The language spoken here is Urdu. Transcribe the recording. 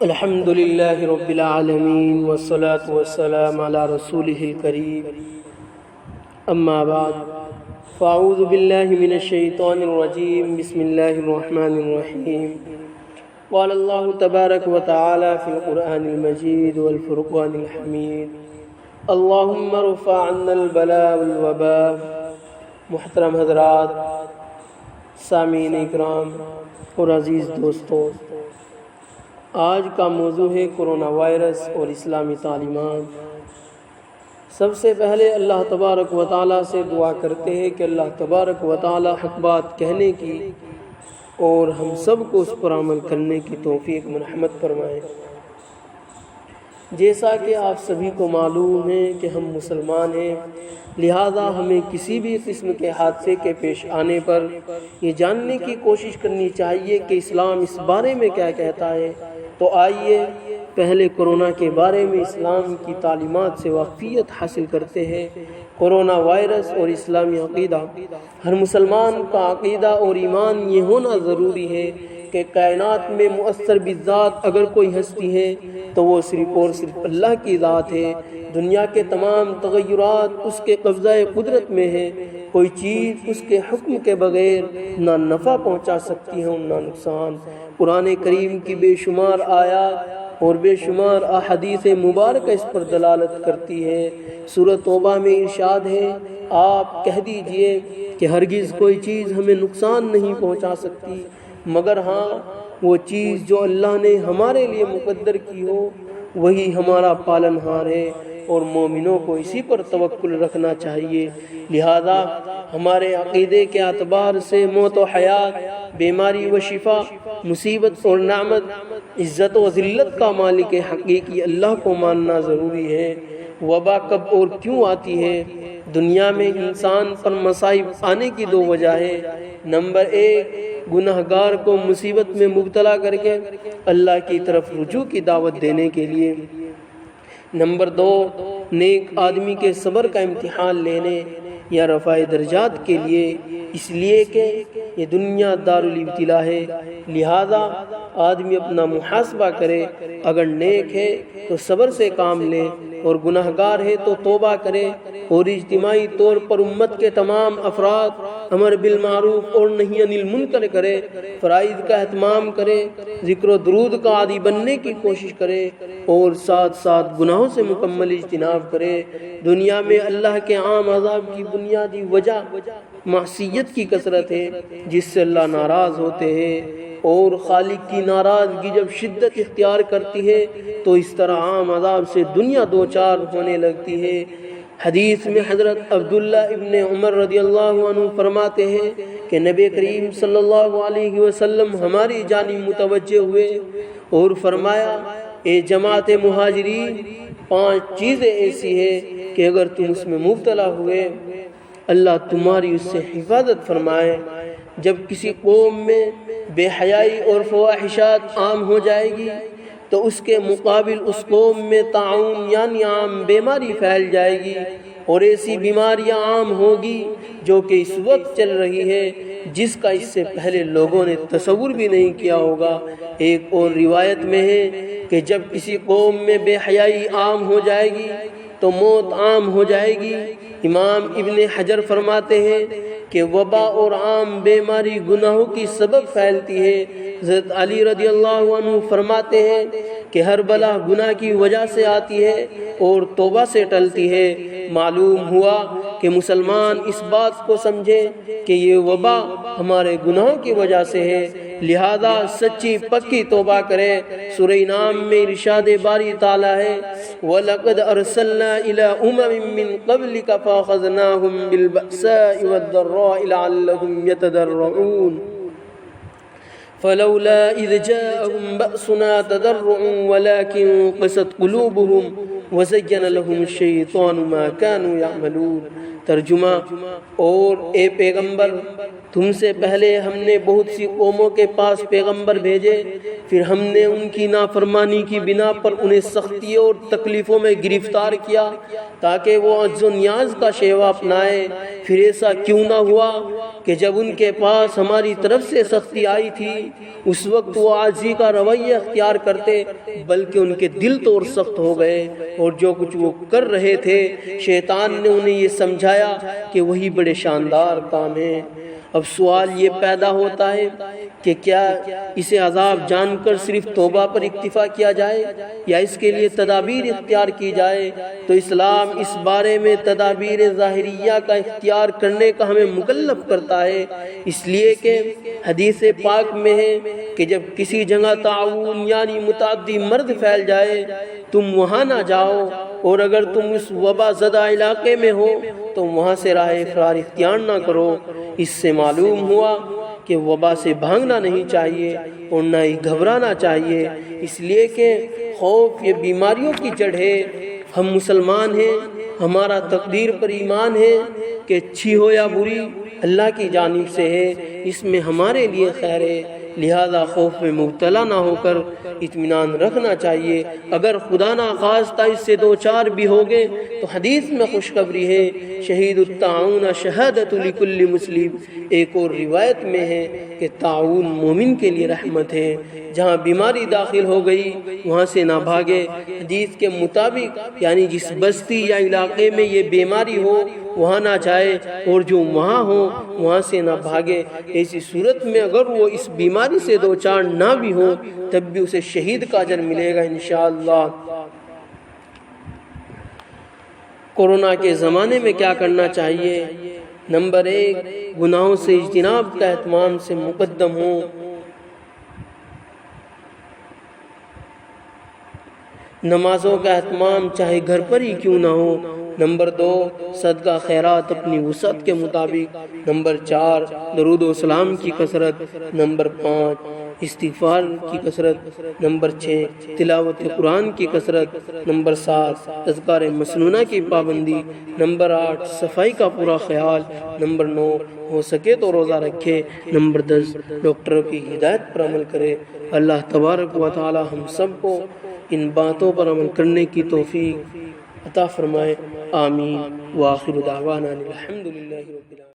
الحمد لله رب العالمين والصلاة والسلام على رسوله الكريم أما بعد فأعوذ بالله من الشيطان الرجيم بسم الله الرحمن الرحيم قال الله تبارك وتعالى في القرآن المجيد والفرقان الحميد اللهم ارفع عنا البلاء والوباء. محترم حضرات، سامعین اکرام اور عزیز دوستوں، آج کا موضوع ہے کرونا وائرس اور اسلامی تعلیمات۔ سب سے پہلے اللہ تبارک و تعالیٰ سے دعا کرتے ہیں کہ اللہ تبارک و تعالیٰ حق بات کہنے کی اور ہم سب کو اس پر عمل کرنے کی توفیق مرحمت فرمائے۔ جیسا کہ آپ سبھی کو معلوم ہے کہ ہم مسلمان ہیں، لہذا ہمیں کسی بھی قسم کے حادثے کے پیش آنے پر یہ جاننے کی کوشش کرنی چاہیے کہ اسلام اس بارے میں کیا کہتا ہے۔ تو آئیے پہلے کرونا کے بارے میں اسلام کی تعلیمات سے واقفیت حاصل کرتے ہیں۔ کرونا وائرس اور اسلامی عقیدہ۔ ہر مسلمان کا عقیدہ اور ایمان یہ ہونا ضروری ہے کہ کائنات میں مؤثر بذات اگر کوئی ہستی ہے تو وہ صرف اور صرف اللہ کی ذات ہے۔ دنیا کے تمام تغیرات اس کے قبضہ قدرت میں ہے۔ کوئی چیز اس کے حکم کے بغیر نہ نفع پہنچا سکتی ہے اور نہ نقصان۔ قرآن کریم کی بے شمار آیات اور بے شمار احادیث مبارکہ اس پر دلالت کرتی ہے۔ سورۃ توبہ میں ارشاد ہے، آپ کہہ دیجئے کہ ہرگز کوئی چیز ہمیں نقصان نہیں پہنچا سکتی مگر ہاں وہ چیز جو اللہ نے ہمارے لیے مقدر کی ہو، وہی ہمارا پالن ہار ہے اور مومنوں کو اسی پر توکل رکھنا چاہیے۔ لہذا ہمارے عقیدے کے اعتبار سے موت و حیات، بیماری و شفا، مصیبت اور نعمت، عزت و ذلت کا مالک حقیقی اللہ کو ماننا ضروری ہے۔ وبا کب اور کیوں آتی ہے؟ دنیا میں انسان پر مصائب آنے کی دو وجہ ہے۔ نمبر 1، گناہ گار کو مصیبت میں مبتلا کر کے اللہ کی طرف رجوع کی دعوت دینے کے لیے۔ نمبر 2، نیک آدمی کے صبر کا امتحان لینے یا رفع درجات کے لیے، اس لیے کہ یہ دنیا دارالابتلاء ہے۔ لہذا آدمی اپنا محاسبہ کرے، اگر نیک ہے تو صبر سے کام لے اور گناہ گار ہے تو توبہ کرے، اور اجتماعی طور پر امت کے تمام افراد امر بالمعروف اور نہی عن المنکر کرے، فرائض کا اہتمام کرے، ذکر و درود کا عادی بننے کی کوشش کرے اور ساتھ ساتھ گناہوں سے مکمل اجتناب کرے۔ دنیا میں اللہ کے عام عذاب کی بنیادی وجہ معصیت کی کثرت ہے، جس سے اللہ ناراض ہوتے ہیں، اور خالق کی ناراضگی جب شدت اختیار کرتی ہے تو اس طرح عام عذاب سے دنیا دوچار ہونے لگتی ہے۔ حدیث میں حضرت عبداللہ ابن عمر رضی اللہ عنہ فرماتے ہیں کہ نبی کریم صلی اللہ علیہ وسلم ہماری جانب متوجہ ہوئے اور فرمایا، اے جماعت مہاجرین، 5 چیزیں ایسی ہیں کہ اگر تم اس میں مبتلا ہوئے اللہ تمہاری اس سے حفاظت فرمائے۔ جب کسی قوم میں بے حیائی اور فواحشات عام ہو جائے گی تو اس کے مقابل اس قوم میں طاعون یعنی عام بیماری پھیل جائے گی، اور ایسی بیماریاں عام ہوگی جو کہ اس وقت چل رہی ہے، جس کا اس سے پہلے لوگوں نے تصور بھی نہیں کیا ہوگا۔ ایک اور روایت میں ہے کہ جب کسی قوم میں بے حیائی عام ہو جائے گی تو موت عام ہو جائے گی۔ امام ابن حجر فرماتے ہیں کہ وبا اور عام بیماری گناہوں کی سبب پھیلتی ہے۔ حضرت علی رضی اللہ عنہ فرماتے ہیں کہ ہر بلا گناہ کی وجہ سے آتی ہے اور توبہ سے ٹلتی ہے۔ معلوم ہوا کہ مسلمان اس بات کو سمجھے کہ یہ وبا ہمارے گناہوں کی وجہ سے ہے، لہذا سچی پکی توبہ کرے۔ سورہ نام میں ارشاد باری تعالیٰ ہے، وَلَقَدْ أَرْسَلْنَا إِلَىٰ أُمَمٍ مِّن قَبْلِكَ فَأَخَذْنَاهُم بِالْبَأْسَاءِ وَالضَّرَّاءِ لَعَلَّهُمْ يَتَضَرَّعُونَ فلولا إذ جاءهم بأسنا تضرعوا ولكن قست قلوبهم وزين لهم الشيطان ما كانوا يعملون۔ ترجمہ، اور اے پیغمبر، تم سے پہلے ہم نے بہت سی قوموں کے پاس پیغمبر بھیجے پھر ہم نے ان کی نافرمانی کی بنا پر انہیں سختیوں اور تکلیفوں میں گرفتار کیا تاکہ وہ عجز و نیاز کا شیوا اپنائے۔ پھر ایسا کیوں نہ ہوا کہ جب ان کے پاس ہماری طرف سے سختی آئی تھی اس وقت وہ عاجزی کا رویہ اختیار کرتے، بلکہ ان کے دل تو اور سخت ہو گئے، اور جو کچھ وہ کر رہے تھے شیطان نے انہیں یہ سمجھایا کہ وہی بڑے شاندار کام ہے۔ اب سوال یہ پیدا ہوتا ہے کہ کیا اسے عذاب جان کر صرف توبہ پر اکتفا کیا جائے یا اس کے لیے تدابیر اختیار کی جائے؟ تو اسلام اس بارے میں تدابیر ظاہریہ کا اختیار کرنے کا ہمیں مکلف کرتا ہے، اس لیے کہ حدیث پاک میں ہے کہ جب کسی جگہ تعاون یعنی متعدی مرض پھیل جائے تم وہاں نہ جاؤ، اور اگر تم اس وبا زدہ علاقے میں ہو تو وہاں سے راہ فرار اختیار نہ کرو۔ اس سے معلوم ہوا کہ وبا سے بھاگنا نہیں چاہیے اور نہ ہی گھبرانا چاہیے، اس لیے کہ خوف یہ بیماریوں کی جڑ ہے۔ ہم مسلمان ہیں، ہمارا تقدیر پر ایمان ہے کہ اچھی ہو یا بری اللہ کی جانب سے ہے، اس میں ہمارے لیے خیر ہے، لہذا خوف میں مبتلا نہ ہو کر اطمینان رکھنا چاہیے۔ اگر خدا نخواستہ اس سے دو چار بھی ہوگے تو حدیث میں خوشخبری ہے، شہید الطاعون شہادت لکل مسلم۔ ایک اور روایت میں ہے کہ طاعون مومن کے لیے رحمت ہے، جہاں بیماری داخل ہو گئی وہاں سے نہ بھاگے۔ حدیث کے مطابق یعنی جس بستی یا علاقے میں یہ بیماری ہو وہاں نہ جائے، اور جو وہاں ہو وہاں سے نہ بھاگے۔ ایسی صورت میں اگر وہ اس بیماری سے دو چار نہ بھی ہو تب بھی اسے شہید کا اجر ملے گا انشاءاللہ۔ کورونا کے زمانے میں کیا کرنا چاہیے؟ نمبر 1، گناہوں سے اجتناب کا اہتمام سے مقدم ہوں۔ نمازوں کا اہتمام چاہے گھر پر ہی کیوں نہ ہو۔ نمبر 2، صدقہ خیرات اپنی وسعت کے مطابق۔ نمبر 4، درود و سلام کی کثرت۔ نمبر 5، استغفار کی کثرت۔ نمبر 6، تلاوت قرآن کی کثرت۔ نمبر 7، اذکار مسنونہ کی پابندی۔ نمبر 8، صفائی کا پورا خیال۔ نمبر 9، ہو سکے تو روزہ رکھے۔ نمبر 10، ڈاکٹروں کی ہدایت پر عمل کرے۔ اللہ تبارک و تعالی ہم سب کو ان باتوں پر عمل کرنے کی توفیق عطا فرمائے، آمین۔ وآخر دعوانا الحمدللہ رب